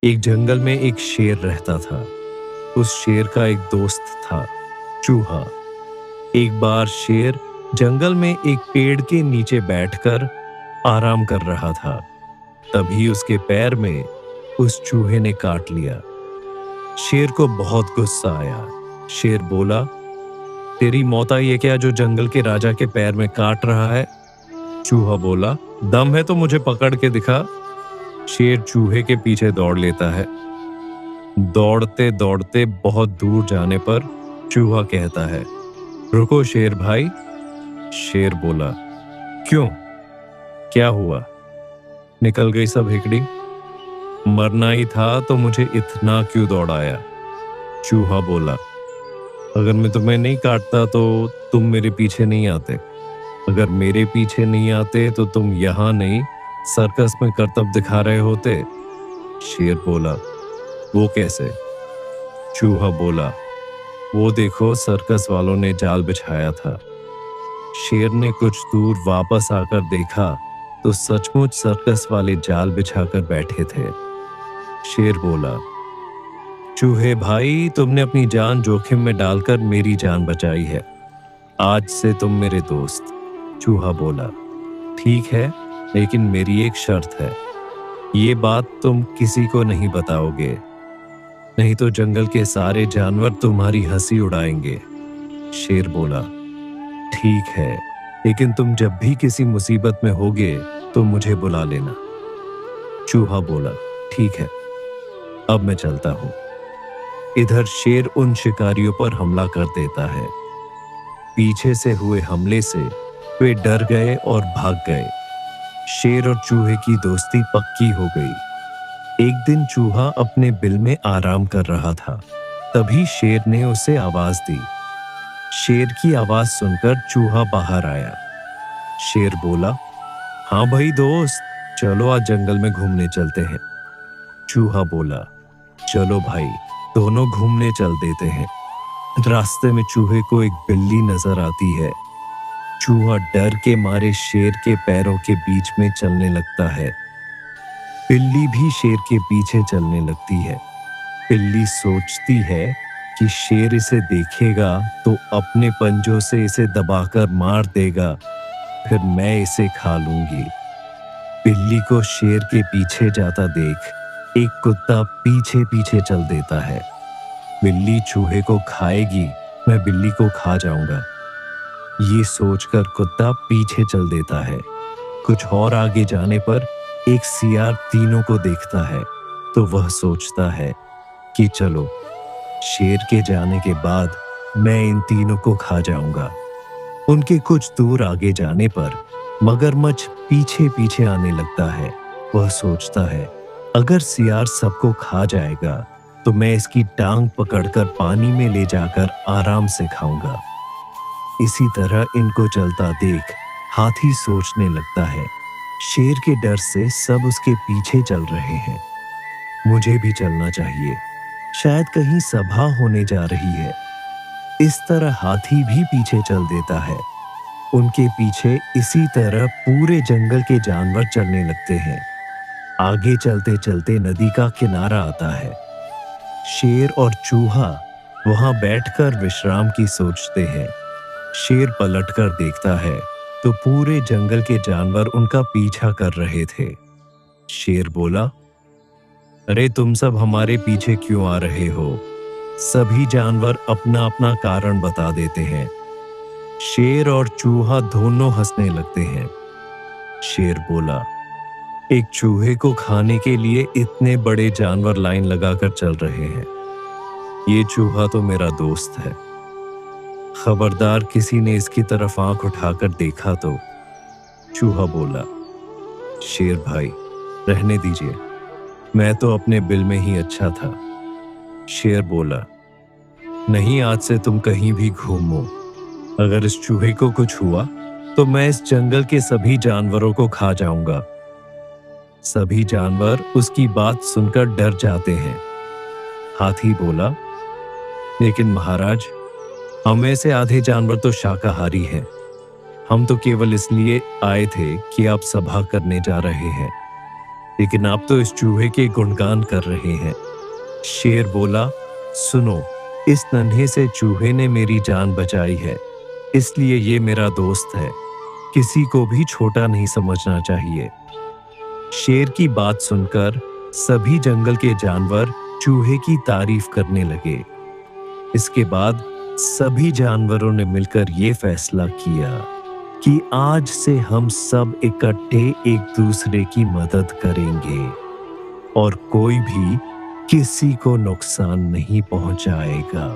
एक जंगल में एक शेर रहता था। उस शेर का एक दोस्त था, चूहा। एक बार शेर जंगल में एक पेड़ के नीचे बैठकर आराम कर रहा था। तभी उसके पैर में उस चूहे ने काट लिया। शेर को बहुत गुस्सा आया। शेर बोला, तेरी मौत आई है क्या जो जंगल के राजा के पैर में काट रहा है? चूहा बोला, दम है तो मुझे पकड़ के दिखा। शेर चूहे के पीछे दौड़ लेता है। दौड़ते दौड़ते बहुत दूर जाने पर चूहा कहता है, रुको शेर भाई। शेर बोला, क्यों, क्या हुआ? निकल गई सब हिकड़ी? मरना ही था तो मुझे इतना क्यों दौड़ाया? चूहा बोला, अगर मैं तुम्हें नहीं काटता तो तुम मेरे पीछे नहीं आते। अगर मेरे पीछे नहीं आते तो तुम यहां नहीं, सर्कस में करतब दिखा रहे होते। शेर बोला, वो कैसे? चूहा बोला, वो देखो सर्कस वालों ने जाल बिछाया था। शेर ने कुछ दूर वापस आकर देखा तो सचमुच सर्कस वाले जाल बिछाकर बैठे थे। शेर बोला, चूहे भाई, तुमने अपनी जान जोखिम में डालकर मेरी जान बचाई है। आज से तुम मेरे दोस्त। चूहा बोला, ठीक है, लेकिन मेरी एक शर्त है। ये बात तुम किसी को नहीं बताओगे, नहीं तो जंगल के सारे जानवर तुम्हारी हंसी उड़ाएंगे। शेर बोला, ठीक है, लेकिन तुम जब भी किसी मुसीबत में होगे तो मुझे बुला लेना। चूहा बोला, ठीक है, अब मैं चलता हूं। इधर शेर उन शिकारियों पर हमला कर देता है। पीछे से हुए हमले से वे डर गए और भाग गए। शेर और चूहे की दोस्ती पक्की हो गई। एक दिन चूहा अपने बिल में आराम कर रहा था। तभी शेर ने उसे आवाज दी। शेर की आवाज सुनकर चूहा बाहर आया। शेर बोला, हाँ भाई दोस्त, चलो आज जंगल में घूमने चलते हैं। चूहा बोला, चलो भाई, दोनों घूमने चल देते हैं। रास्ते में चूहे को एक बिल्ली नजर आती है। चूहा डर के मारे शेर के पैरों के बीच में चलने लगता है। बिल्ली भी शेर के पीछे चलने लगती है। बिल्ली सोचती है कि शेर इसे देखेगा तो अपने पंजों से इसे दबाकर मार देगा, फिर मैं इसे खा लूंगी। बिल्ली को शेर के पीछे जाता देख एक कुत्ता पीछे पीछे चल देता है। बिल्ली चूहे को खाएगी, मैं बिल्ली को खा जाऊंगा। ये सोचकर कुत्ता पीछे चल देता है। कुछ और आगे जाने पर एक सियार तीनों को देखता है तो वह सोचता है कि चलो, शेर के जाने के बाद मैं इन तीनों को खा जाऊंगा। उनके कुछ दूर आगे जाने पर मगरमच्छ पीछे पीछे आने लगता है। वह सोचता है, अगर सियार सबको खा जाएगा तो मैं इसकी टांग पकड़कर पानी में ले जाकर आराम से खाऊंगा। इसी तरह इनको चलता देख हाथी सोचने लगता है, शेर के डर से सब उसके पीछे चल रहे हैं, मुझे भी चलना चाहिए, शायद कहीं सभा होने जा रही है। इस तरह हाथी भी पीछे चल देता है। उनके पीछे इसी तरह पूरे जंगल के जानवर चलने लगते हैं। आगे चलते चलते नदी का किनारा आता है। शेर और चूहा वहां बैठकर विश्राम की सोचते हैं। शेर पलटकर देखता है तो पूरे जंगल के जानवर उनका पीछा कर रहे थे। शेर बोला, अरे तुम सब हमारे पीछे क्यों आ रहे हो? सभी जानवर अपना अपना कारण बता देते हैं। शेर और चूहा दोनों हंसने लगते हैं। शेर बोला, एक चूहे को खाने के लिए इतने बड़े जानवर लाइन लगाकर चल रहे हैं। ये चूहा तो मेरा दोस्त है। खबरदार किसी ने इसकी तरफ आंख उठाकर देखा तो। चूहा बोला, शेर भाई, रहने दीजिए, मैं तो अपने बिल में ही अच्छा था। शेर बोला, नहीं, आज से तुम कहीं भी घूमो। अगर इस चूहे को कुछ हुआ तो मैं इस जंगल के सभी जानवरों को खा जाऊंगा। सभी जानवर उसकी बात सुनकर डर जाते हैं। हाथी बोला, लेकिन महाराज, हम में से आधे जानवर तो शाकाहारी हैं। हम तो केवल इसलिए आए थे कि आप सभा करने जा रहे हैं। लेकिन आप तो इस चूहे के गुणगान कर रहे हैं। शेर बोला, सुनो, इस नन्हे से चूहे ने मेरी जान बचाई है, इसलिए ये मेरा दोस्त है। किसी को भी छोटा नहीं समझना चाहिए। शेर की बात सुनकर सभी जंगल के जानवर चूहे की तारीफ करने लगे। इसके बाद सभी जानवरों ने मिलकर ये फैसला किया कि आज से हम सब इकट्ठे एक दूसरे की मदद करेंगे और कोई भी किसी को नुकसान नहीं पहुंचाएगा।